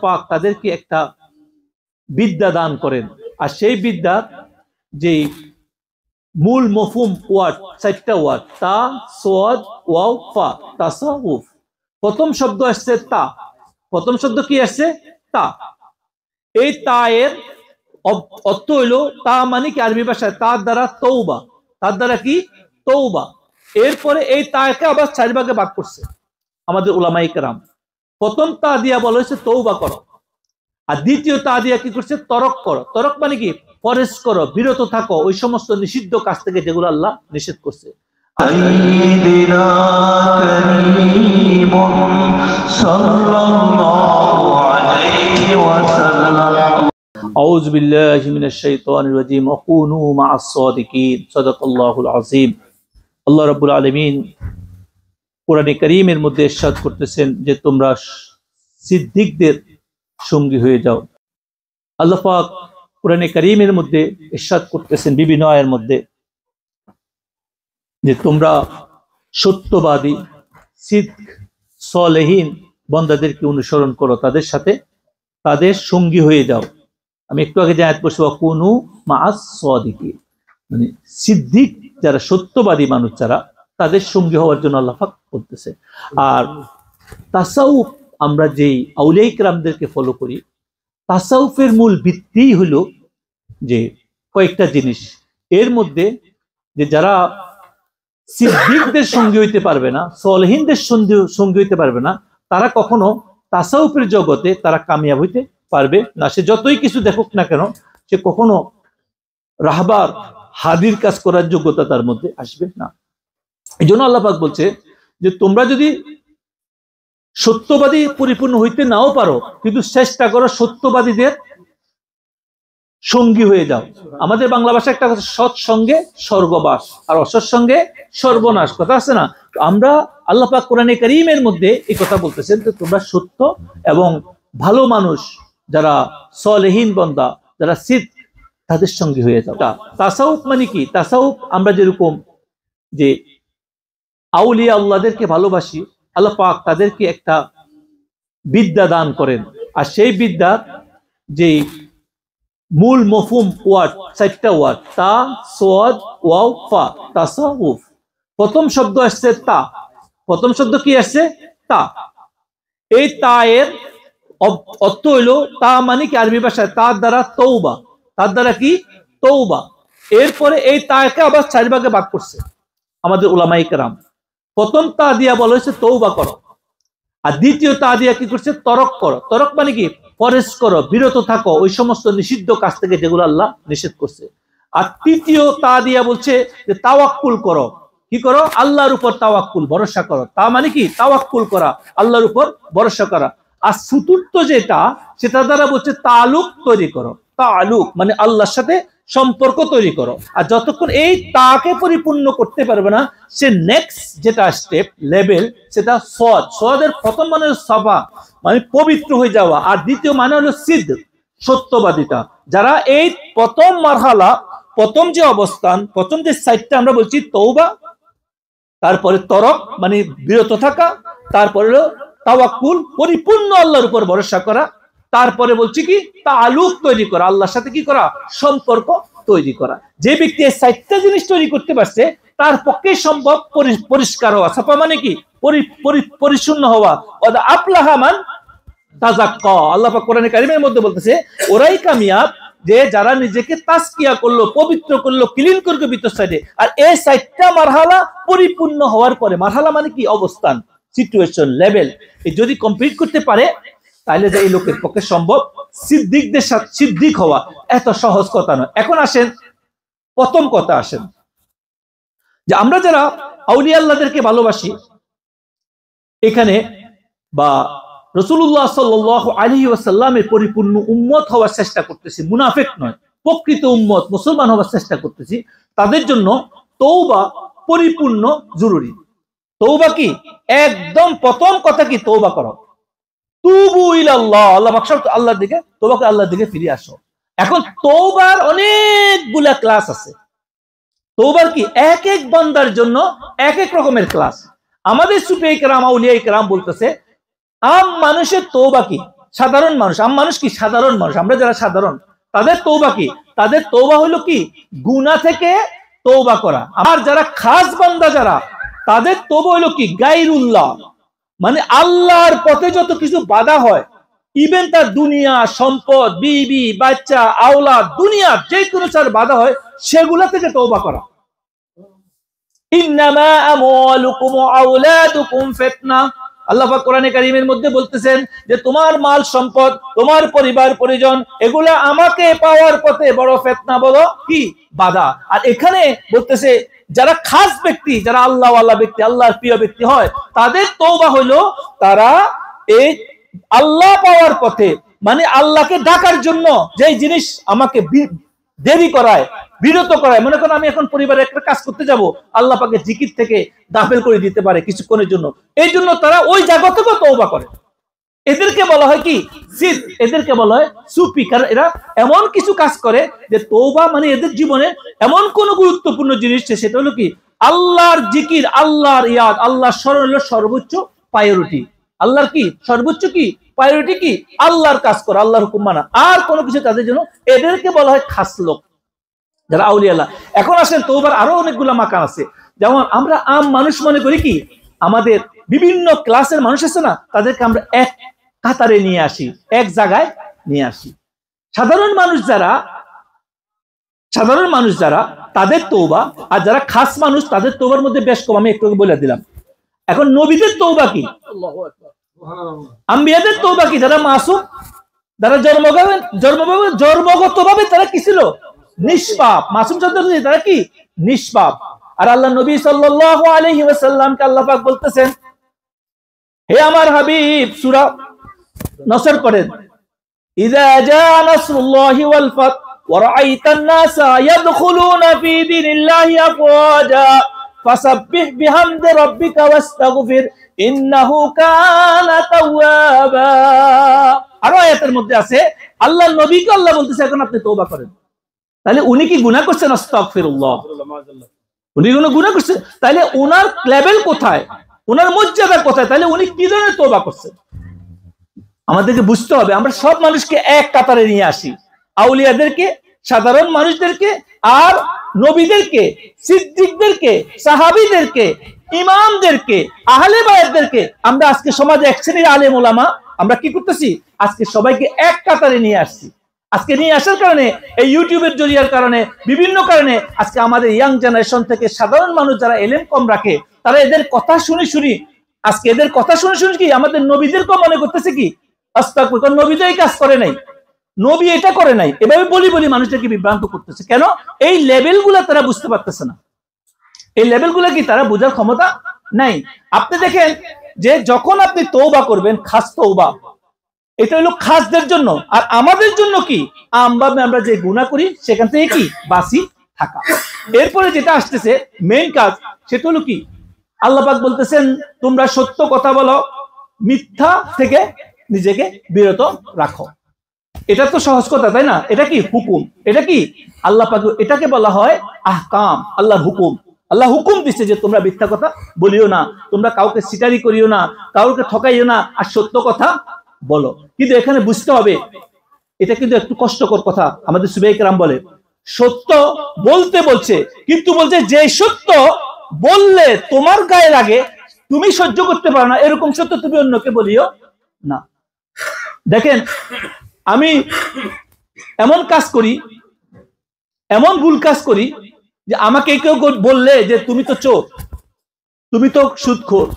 পাক তাদেরকে একটা বিদ্যা দান করেন, আর সেই বিদ্যা যে মূল মফহুম ওয়ার্ড, 4টা ওয়ার্ড, তা সোয়াদ ওয়াও ফা, তাসাউফ। প্রথম শব্দ আসছে তা। প্রথম শব্দ কি আসছে? তা। এই তা এর অর্থ হইলো, তা মানে কি আরবি ভাষায় তার দ্বারা তৌবা। তার দ্বারা কি? তৌবা। এরপরে এই তাকে আবার 4 ভাগে ভাগ করছে আমাদের উলামায়ে কেরাম। প্রথম তা দিয়া বলা হয়েছে তৌবা করো, আর দ্বিতীয় তা দিয়া কি করছে? তরক করো। তরক মানে কি? পরেশ করো, বিরত থাকো ওই সমস্ত নিষিদ্ধ কাজ থেকে যেগুলো আল্লাহ নিষেধ করছে। আউযু বিল্লাহি মিনাশ শাইতানির রাজীম। ওয়াকুনু মা'আস সাদিকিন। সাদাকাল্লাহুল আযীম। আল্লাহ রাব্বুল আলামিন কোরআনে কারীমের মধ্যে ইরশাদ করতেছেন যে তোমরা সিদ্দিকদের সঙ্গী হয়ে যাও। আল্লাহ পাক কোরআনে কারীমের মধ্যে ইরশাদ করতেছেন বিভিন্ন আয়াতের মধ্যে যে তোমরা সত্যবাদী, সিদ্ক, সালেহীন বান্দাদেরকে অনুসরণ করো, তাদের সাথে তাদের সঙ্গী হয়ে যাও। আমি একটু আগে যে আয়াত পড়ছি, ওয়াকুনু মা'আস সাদিকিন, মানে সিদ্দিক যারা, সত্যবাদী মানুষ যারা, তাদের সঙ্গী হওয়ার জন্য আল্লাহ পাক বলতেছে। আর তাসাউফ, আমরা যেই আউলিয়া ইকরামদেরকে ফলো করি, তাসাউফের মূল ভিত্তি হলো যে কয়েকটা জিনিস। এর মধ্যে যে যারা সিদ্দিকদের সঙ্গী হইতে পারবে না, সালেহীনদের সঙ্গী হইতে পারবে না, তারা কখনো তাসাউফের জগতে তারা কামিয়াব হইতে পারবে না। সে যতই কিছু দেখুক না কেন, সে কখনো রাহবার, হাদির কাজ করার যোগ্যতা তার মধ্যে আসবে না। এই জন্য আল্লাহ পাক বলছে যে তোমরা যদি সত্যবাদী পরিপূর্ণ হইতে নাও পারো, কিন্তু চেষ্টা করো সত্যবাদীদের সঙ্গী হয়ে যাও। আমাদের বাংলা ভাষায় একটা কথা, সৎসঙ্গে স্বর্গবাস আর অসৎসঙ্গে সর্বনাশ, কথা আছে না? আমরা, আল্লাহ পাক কোরআনে কারীমের মধ্যে এই কথা বলতেছেন যে তোমরা সত্য এবং ভালো মানুষ যারা সালেহীন বান্দা, যারা সিদ্ক, তাদের সঙ্গী হয়ে যাও। তাসাউফ মানে কি? তাসাউফ আমরা যেরকম যে আউলিয়া আল্লাহদেরকে ভালোবাসি, আল্লাহ পাক তাদেরকে একটা বিদ্যা দান করেন, আর সেই বিদ্যা যে মূল মফহুম ওয়ার্ড, 4টা ওয়ার্ড, তা সোয়াদ ওয়াও ফা, তাসাউফ। প্রথম শব্দ আসছে তা। প্রথম শব্দ কি আসছে? তা। এই তা এর অর্থ হইলো, তা মানে কি আরবি ভাষায় তার দ্বারা তৌবা। তার দ্বারা কি? তৌবা। এরপরে এই তাকে আবার 4 ভাগে ভাগ করছে আমাদের উলামায়ে কেরাম। প্রথম তা দিয়া বলা হয়েছে তৌবা করো, আর দ্বিতীয় তা দিয়া কি করছে? তরক করো। তরক মানে কি? পরেশ করো, বিরত থাকো ওই সমস্ত নিষিদ্ধ কাজ থেকে যেগুলো আল্লাহ নিষেধ করছে। আর তৃতীয় তা দিয়া বলছে যে তাওয়াক্কুল করো। কি করো? আল্লাহর উপর তাওয়াক্কুল, ভরসা করো। তা মানে কি? তাওয়াক্কুল করা, আল্লাহর উপর ভরসা করা। আর চতুর্থ যেটা, সেটা দ্বারা বলছে তালুক তৈরি করো। তালুক মানে আল্লাহর সাথে সম্পর্ক তৈরি করো। আর যতক্ষণ এই তাকে পরিপূর্ণ করতে পারবে না, সে নেক্সট যেটা স্টেপ, লেভেল, সেটা সদ। সদের প্রথম মানে সাফা, মানে পবিত্র হয়ে যাওয়া, আর দ্বিতীয় মানে হলো সিদ্ধ, সত্যবাদিতা। যারা এই প্রথম মারহালা, প্রথম যে অবস্থান, প্রথম যে সাইডটা আমরা বলছি তওবা, তারপরে তরক মানে বিরত থাকা, তারপরে হলো তাওয়াক্কুল, পরিপূর্ণ আল্লাহর উপর ভরসা করা, তারপরে বলছি কি? তাআলুক তৈরি করা, আল্লাহর সাথে কি করা? সম্পর্ক তৈরি করা। যে ব্যক্তি এই 4টা জিনিস তৈরি করতে পারছে, তার পক্ষে সম্ভব পরিষ্কার হওয়া। সাফা মানে কি? পরিচ্ছন্ন হওয়া। ওয়া আফলাহা মান তাযাক্কা। আল্লাহ পাক কোরআনে কারীমের মধ্যে বলতেছে ওরাই কামিয়াব যে যারা নিজেকে তাজকিয়া করলো, পবিত্র করলো, ক্লিন করলো ভিতর সাইডে। আর এই 4টা মারহালা পরিপূর্ণ হওয়ার পরে, মারহালা মানে কি? অবস্থান, সিচুয়েশন, লেভেল, এই যদি কমপ্লিট করতে পারে, তাহলে যে এই লোকের পক্ষে সম্ভব সিদ্দিকদের সাথে সিদ্দিক হওয়া। এত সহজ কথা নয়। এখন আসেন, প্রথম কথা আসেন যে আমরা যারা আউলিয়া আল্লাহদেরকে ভালোবাসি, এখানে বা রাসূলুল্লাহ সাল্লাল্লাহু আলাইহি ওয়াসাল্লামের পরিপূর্ণ উম্মত হওয়ার চেষ্টা করতেছি, মুনাফিক নয়, প্রকৃত উম্মত, মুসলমান হওয়ার চেষ্টা করতেছি, তাদের জন্য তওবা পরিপূর্ণ জরুরি। তওবা কি? একদম প্রথম কথা কি? তওবা করো। তুবু ইলাল্লাহ, আল্লাহ বাকশাল, আল্লাহর দিকে তওবা করে আল্লাহর দিকে ফিরে আসো। এখন তওবার অনেকগুলা ক্লাস আছে। তওবার কি? এক এক বান্দার জন্য এক এক রকমের ক্লাস। আমাদের সুফিয়ে কেরাম, আউলিয়া কেরাম বলতেছে আম মানুষের তওবা কি? সাধারণ মানুষ, মানুষ কি সাধারণ মানুষ, আমরা যারা সাধারণ, তাদের তওবা কি? তাদের তওবা হলো কি? গুনাহ থেকে তওবা করা। আর যারা খাস বান্দা যারা, তাদের তওবা হলো কি? গায়রুল্লাহ, মানে আল্লাহর পথে যত কিছু বাধা হয়, ইভেন তার দুনিয়া, সম্পদ, বিবি, বাচ্চা, আওলাদ, দুনিয়া যে কোনো চার বাধা হয়, সেগুলা থেকে তওবা করা। ইন্নামা আমওয়ালুকুম ওয়া আওলাদুকুম ফিতনা, আল্লাহ পাক কোরআনে কারীমের মধ্যে বলতেছেন যে তোমার মাল সম্পদ, তোমার পরিবার পরিজন, এগুলা আমাকে পাওয়ার পথে বড় ফিতনা, বড় কি বাধা। আর এখানে বলতেছে যারা খাস ব্যক্তি, যারা আল্লাহওয়ালা ব্যক্তি, আল্লাহর প্রিয় ব্যক্তি হয়, তাদের তওবা হলো তারা এই আল্লাহ পাওয়ার পথে, মানে আল্লাহকে ডাকার জন্য যে জিনিস আমাকে দেরি করায়, বিরত করায়। মনে করেন আমি এখন পরিবারে একটা কাজ করতে যাব, আল্লাহ পাকে জিকির থেকে গাফেল করে দিতে পারে কিছুক্ষণের জন্য, এই জন্য তারা ওই জায়গা থেকে তওবা করে। এদেরকে বলা হয় কি? সিদ, এদেরকে বলা হয় সুফি। কারণ এরা এমন কিছু কাজ করে যে তওবা মানে এদের জীবনে এমন কোন গুরুত্বপূর্ণ জিনিস, সেটা হলো কি আল্লাহর জিকির, আল্লাহর ইয়াদ, আল্লাহর স্মরণ হলো সর্বোচ্চ প্রায়োরিটি। আল্লাহর কি সর্বোচ্চ কি প্রায়োরিটি? কি আল্লাহর কাজ করা, আল্লাহর হুকুম মানা, আর কোনো কিছু তাদের জন্য। এদেরকে বলা হয় খাস লোক, যারা আউলিয়া আল্লাহ। এখন আসেন তওবার আরো অনেকগুলো মাকাম আছে। যেমন আমরা আম মানুষ মনে করি কি, আমাদের বিভিন্ন ক্লাসের মানুষ আছে না, তাদেরকে আমরা এক কাতারে নিয়ে আসি, এক জায়গায় নিয়ে আসি। সাধারণ মানুষ যারা তাদের তওবা, আর যারা খাস মানুষ তাদের তওবার মধ্যে বেশ কম, আমি একটু বলে দিলাম। এখন নবীদের তওবা কি, আম্বিয়াদের তওবা কি, যারা মাসুম, যারা জন্মগতভাবে তারা কি ছিল? নিষ্পাপ, মাসুম শব্দ তারা কি? নিষ্পাপ। আর আল্লাহ নবী সাল্লাল্লাহু আলাইহি ওয়াসাল্লামকে আল্লাহ পাক বলতেছেন, হে আমার হাবিব, সূরা নসর পড়েন, ইযা জাআ নাসরুল্লাহি ওয়াল ফাত ওয়া রাআইতান নাসা ইয়াদখুলুনা ফি দীনিল্লাহি আফওয়াজা ফাসাব্বিহ বিহামদি রাব্বিকা ওয়াস্তাগফির ইন্নাহু কানা তাওয়াবা। আর আয়াতের মধ্যে আছে আল্লাহর নবীকে আল্লাহ বলতেছে এখন আপনি তওবা করেন। তাহলে উনি কি গুনাহ করছেন? আস্তাগফিরুল্লাহ, উনি কোনো গুনাহ করছেন? তাহলে ওনার লেভেল কোথায়, ওনার মর্যাদা কোথায়? তাহলে উনি কি ধরনের তওবা করছেন আমাদেরকে বুঝতে হবে। আমরা সব মানুষকে এক কাতারে নিয়ে আসি, আউলিয়াদেরকে, সাধারণ মানুষদেরকে, আর নবীদেরকে, সিদ্দিকদেরকে, সাহাবীদেরকে, ইমামদেরকে, আহলে বায়াতদেরকে। আমরা আজকে সমাজে এক শ্রেণীর আলেম ওলামা আমরা কি করতেছি? আজকে সবাইকে এক কাতারে নিয়ে আসছি। আজকে নিয়ে আসার কারণে, এই ইউটিউবের জরিয়ার কারণে, বিভিন্ন কারণে আজকে আমাদের ইয়াং জেনারেশন থেকে সাধারণ মানুষ যারা এলেম কম রাখে, তারা এদের কথা শুনি আজকে এদের কথা শুনে কি আমাদের নবীদেরকেও মনে করতেছে কি আস্তাগফিরুল্লাহ, নবী তো এই কাজ করে নাই, নবী এটা করে নাই, এভাবে বলি মানুষদেরকে বিভ্রান্ত করতেছে। কেন? এই লেভেলগুলো তারা বুঝতে পারতেছে না। এই লেভেলগুলো কি তারা বোঝার ক্ষমতা নাই। আপনি দেখেন যে যখন আপনি তওবা করবেন, খাস তওবা, এটা হলো খাসদের জন্য। আর আমাদের জন্য কি, আমরা যে গুনাহ করি সেখান থেকে কি বাঁচি থাকা। এরপরে যেটা আসতেছে মেইন কাজ, সেটা হলো কি আল্লাহ পাক বলতেছেন তোমরা সত্য কথা বলো, মিথ্যা থেকে নিজেকে বিরত রাখো। এটা তো সহজ কথা, তাই না? এটা কি হুকুম, এটা কি আল্লাহ পাক, এটাকে বলা হয় আহকাম, আল্লাহর হুকুম। আল্লাহ হুকুম দিচ্ছে যে তোমরা মিথ্যা কথা বলিও না, তোমরা কাউকে সিটারি করিও না, কাউকে ঠকাইও না, আর সত্য কথা বলো। কিন্তু এখানে বুঝতে হবে, এটা কিন্তু একটু কষ্টকর কথা। আমাদের সুবাই কেরাম বলে সত্য বলতে বলছে, কিন্তু বলছে যে সত্য বললে তোমার গায়ে লাগে, তুমি সহ্য করতে পারো না, এরকম সত্য তুমি অন্যকে বলিও না। দেখেন আমি এমন কাজ করি, এমন ভুল কাজ করি যে আমাকে কেউ বললে যে তুমি তো চোর, তুমি তো সুদখোর,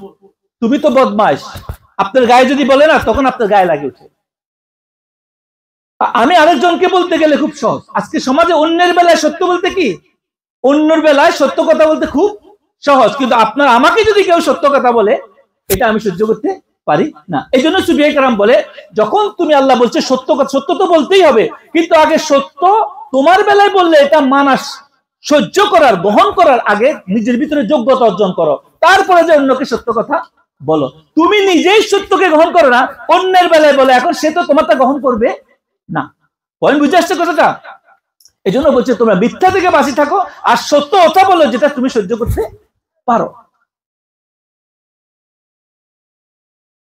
তুমি তো বদমাইশ, আপনার গায়ে যদি বলে না, তখন আপনার গায়ে লাগে ওঠে। আমি আরেকজনকে বলতে গেলে খুব সহজ। আজকে সমাজে অন্যের বেলায় সত্য বলতে কি, অন্যের বেলায় সত্য কথা বলতে খুব সহজ, কিন্তু আমাকে যদি কেউ সত্য কথা বলে, এটা আমি সহ্য করতে পারি না। এই জন্য সুফিয়ে কেরাম বলে যখন তুমি আল্লাহ বলছে সত্য তো বলতেই হবে, কিন্তু আগে সত্য তোমার বেলায় বললে এটা মানাস, সহ্য করার, গ্রহণ করার আগে নিজের ভিতরে যোগ্যতা অর্জন করো, তারপরে যে অন্যকে সত্য কথা বলো। তুমি নিজেই সত্যকে গ্রহণ করো না, অন্যের বেলায় বলে, এখন সে তো তোমারটা গ্রহণ করবে না। পয়েন্ট বুঝে আসছে কথাটা? এই জন্য বলছে তোমরা মিথ্যা থেকে বাঁচি থাকো, আর সত্য কথা বলো যেটা তুমি সহ্য করতে পারো।